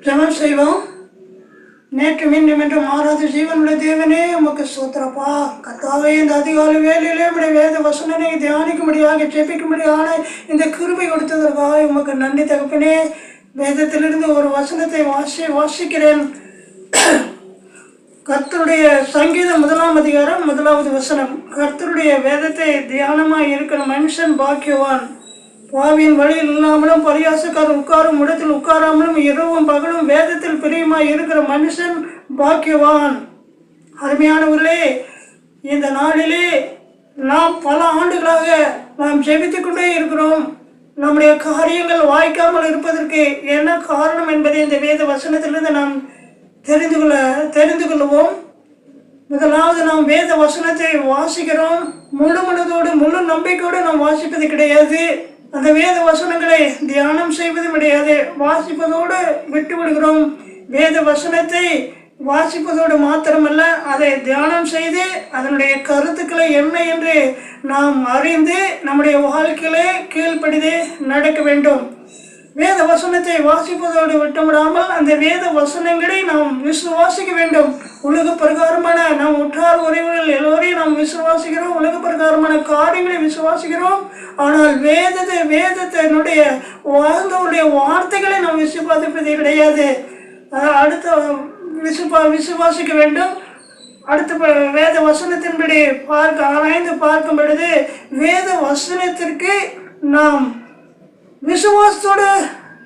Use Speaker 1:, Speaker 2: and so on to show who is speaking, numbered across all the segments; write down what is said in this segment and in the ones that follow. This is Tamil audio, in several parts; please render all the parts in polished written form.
Speaker 1: ஜெபம் செய்வோம். நேற்று மீண்டும் என்று மாறாத ஜீவனுடைய தேவனே உமக்கு சூத்திரப்பா. கர்த்தாவே, இந்த அதிகாலை வேலையிலே உடைய வேத வசனனை தியானிக்கும்படியாக ஜெபிக்கும்படியான இந்த கிருபை கொடுத்ததற்காக உமக்கு நன்றி தகப்பனே. வேதத்திலிருந்து ஒரு வசனத்தை வாசிக்கிறேன். கர்த்தருடைய சங்கீதம் 1ஆம் அதிகாரம் 1வது வசனம். கர்த்தருடைய வேதத்தை தியானமாய் இருக்கிற மனுஷன் பாக்கியவான். பாவியின் வழியில் இல்லாமலும் பரியாசக்காரர் உட்காரும் இடத்தில் உட்காராமலும் இரவும் பகலும் வேதத்தில் பிரியமாய் இருக்கிற மனுஷன் பாக்கியவான். அருமையானவர்களே, இந்த நாளிலே நாம் பல ஆண்டுகளாக நாம் ஜெபித்து கொண்டே இருக்கிறோம். நம்முடைய காரியங்கள் வாய்க்காமல் இருப்பதற்கு என்ன காரணம் என்பதை இந்த வேத வசனத்திலிருந்து நாம் தெரிந்து கொள்வோம். முதலாவது, நாம் வேத வசனத்தை வாசிக்கிறோம். முழு மனதோடு முழு நம்பிக்கையோடு நாம் வாசிப்பது கிடையாது. அந்த வேத வசனங்களை தியானம் செய்வதும் கிடையாது. வாசிப்பதோடு விட்டு விடுகிறோம். வேத வசனத்தை வாசிப்பதோடு மாத்திரமல்ல, அதை தியானம் செய்து அதனுடைய கருத்துக்களை என்ன என்று நாம் அறிந்து நம்முடைய வாழ்க்கையிலே கீழ்ப்படிந்து நடக்க வேண்டும். வேத வசனத்தை வாசிப்பதோடு விட்டுவிடாமல் அந்த வேத வசனங்களை நாம் விசுவாசிக்க வேண்டும். உலக பிரகாரமான நாம் உற்றார் உறவுகள் எல்லோரையும் நாம் விசுவாசிக்கிறோம். உலக பிரகாரமான காரியங்களை விசுவாசிக்கிறோம். ஆனால் வேதத்தினுடைய வாழ்ந்தவருடைய வார்த்தைகளை நாம் விசுவாசிப்பது கிடையாது. விசுவாசிக்க வேண்டும். அடுத்த வேத வசனத்தின்படி ஆராய்ந்து பார்க்கும் பொழுது வேத வசனத்திற்கு நாம் விசுவாசத்தோடு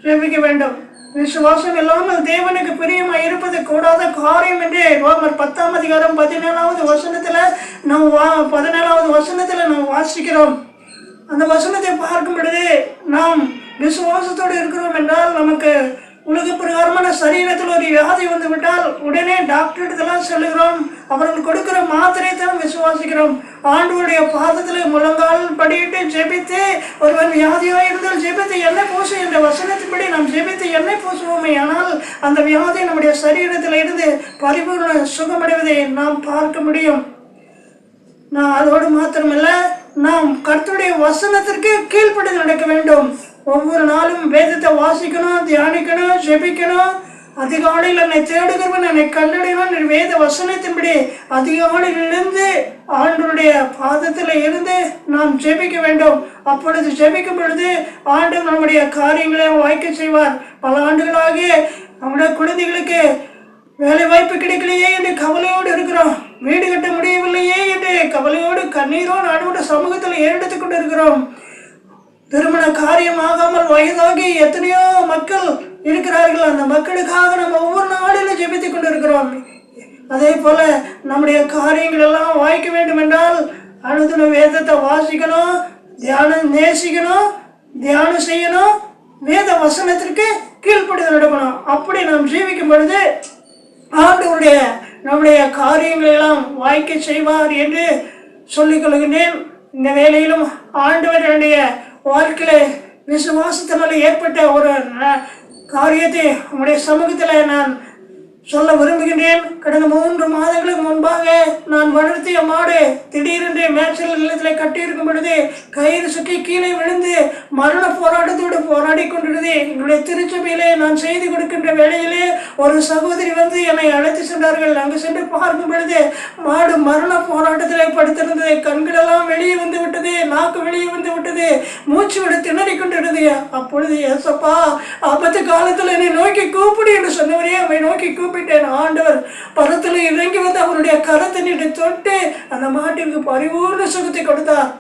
Speaker 1: ஜெபிக்க வேண்டும். விசுவாசம் இல்லாமல் தேவனுக்கு பிரியமாக இருப்பது கூடாத காரியம் என்று ரோமர் 10ஆம் அதிகாரம் 17வது வசனத்தில் நாம் வாசிக்கிறோம். அந்த வசனத்தை பார்க்கும் பொழுது நாம் விசுவாசத்தோடு இருக்கிறோம் என்றால், நமக்கு உலக பிரகாரமான சரீரத்தில் ஒரு வியாதி வந்து விட்டால் உடனே டாக்டர்கிட்டலாம் செல்லுகிறோம். அவர்கள் கொடுக்கிற மாத்திரை தான் விசுவாசிக்கிறோம். ஆண்டவருடைய பாதத்தில் முழங்கால் படியிட்டு ஜெபித்து, ஒருவன் வியாதியாக இருந்தால் ஜெபித்து எண்ணெய் பூசு என்ற வசனத்தின்படி நாம் ஜெபித்து எண்ணெய் பூசுவோமே, ஆனால் அந்த வியாதி நம்முடைய சரீரத்தில் இருந்து பரிபூர்ண சுகமடைவதை நாம் பார்க்க முடியும். அதோடு மாத்திரமல்ல, நாம் கர்த்தருடைய வசனத்திற்கு கீழ்ப்படி நடக்க வேண்டும். ஒவ்வொரு நாளும் வேதத்தை வாசிக்கணும், தியானிக்கணும், ஜெபிக்கணும். அதிகாலையில் என்னை தேடுகிறவன் என்னை கண்டடைவான். வேத வசனத்தின்படி அதிகாலையிலிருந்து ஆண்டவருடைய பாதத்தில் இருந்து நாம் ஜெபிக்க வேண்டும். அப்பொழுது ஜெபிக்கும் பொழுது ஆண்டவர் நம்முடைய காரியங்களை வாய்க்க செய்வார். பல ஆண்டுகளாக நம்முடைய குழந்தைகளுக்கு வேலை வாய்ப்பு கிடைக்கலையே என்று கவலையோடு இருக்கிறோம். வீடு கட்ட முடியவில்லையே என்று கவலையோடு கண்ணீரோடு ஆண்டவருடைய சமூகத்தில் ஏறெடுத்துக் கொண்டு இருக்கிறோம். திருமண காரியம் ஆகாமல் வயதாகி எத்தனையோ மக்கள் இருக்கிறார்கள். அந்த மக்களுக்காக நம்ம ஒவ்வொரு நாளிலும் ஜெபித்துக் கொண்டு இருக்கிறோம். அதே போல நம்முடைய காரியங்கள் எல்லாம் வாய்க்க வேண்டும் என்றால் அடுத்த வேதத்தை வாசிக்கணும், நேசிக்கணும், தியானம் செய்யணும், வேத வசனத்திற்கு கீழ்ப்படிதல் நடக்கணும். அப்படி நாம் ஜீவிக்கும் பொழுது ஆண்டவருடைய நம்முடைய காரியங்கள் எல்லாம் வாய்க்க செய்வார் என்று சொல்லிக் கொள்கின்றேன். இந்த வேளையிலும் ஆண்டவருடைய வாழ்க்கையில விசுவாசத்தினால ஏற்பட்ட ஒரு காரியத்தை உங்களுடைய சமூகத்தில் நான் சொல்ல விரும்புகின்றேன். கடந்த 3 மாதங்களுக்கு முன்பாக நான் வளர்த்திய மாடு திடீரென்று மேய்ச்சல் நிலத்தில் கட்டியிருக்கும் பொழுது கயிறு சுற்றி கீழே விழுந்து மரண போராட்டத்தோடு போராடி கொண்டிருந்தது. என்னுடைய திருச்சபையிலே நான் செய்து கொடுக்கின்ற வேளையிலே ஒரு சகோதரி வந்து என்னை அழைத்து சென்றார்கள். அங்கு சென்று பார்க்கும் பொழுது மாடு மரண போராட்டத்திலே படுத்திருந்தது. கண்களெல்லாம் வெளியே வந்து விட்டது, நாக்கு வெளியே வந்து விட்டது, மூச்சு விட திணறி கொண்டிருந்தது. அப்பொழுது ஏசப்பா, ஆபத்து காலத்தில் என்னை நோக்கி கூப்பிடு என்று சொன்னவரே, அவரை நோக்கி கூப்பிட்டேன். ஆண்டவர் பரத்தில் இறங்கி வந்து அவருடைய கரத்தை நீட்டு தொட்டு அந்த மாட்டிற்கு பரிபூர்ண சுகத்தை கொடுத்தார்.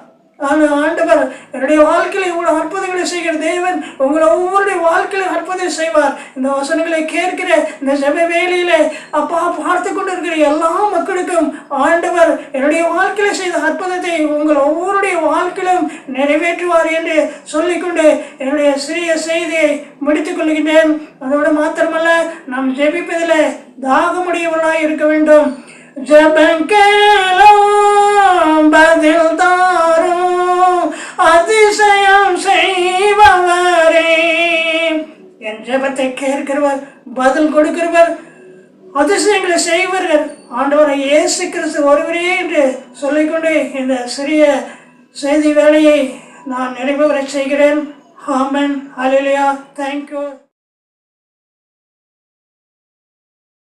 Speaker 1: ஆண்டவர் என்னுடைய வாழ்க்கையில இவ்வளவு அற்புதங்களை செய்கிற தேவன் உங்களை ஒவ்வொருடைய வாழ்க்கையில அற்புதம் செய்வார். இந்த வசனங்களை கேட்கிற இந்த ஜெப வேளையில அப்பா பார்த்து கொண்டு இருக்கிற எல்லா மக்களுக்கும் ஆண்டவர் என்னுடைய வாழ்க்கையில செய்த அற்புதத்தை உங்கள் ஒவ்வொருடைய வாழ்க்கையிலும் நிறைவேற்றுவார் என்று சொல்லிக்கொண்டு என்னுடைய சிறிய செய்தியை முடித்துக் கொள்கின்றேன். அதோடு மாத்திரமல்ல, நாம் ஜெபிப்பதில் தாகமுடையவர்களாய் இருக்க வேண்டும். ஜெபங்கேளும் பதில் தாரும் அதிசயம் செய்பவரே. என் ஜெபத்தை கேட்கிறவர், பதில் கொடுக்கிறவர், அதிசயங்களை செய்வார்கள் ஆண்டவரை இயேசு கிறிஸ்து ஒருவரே என்று சொல்லிக்கொண்டு இந்த சிறிய செய்தி வேலையை நான் நிறைவேற செய்கிறேன். ஆமென். ஹல்லேலூயா. தேங்க்யூ.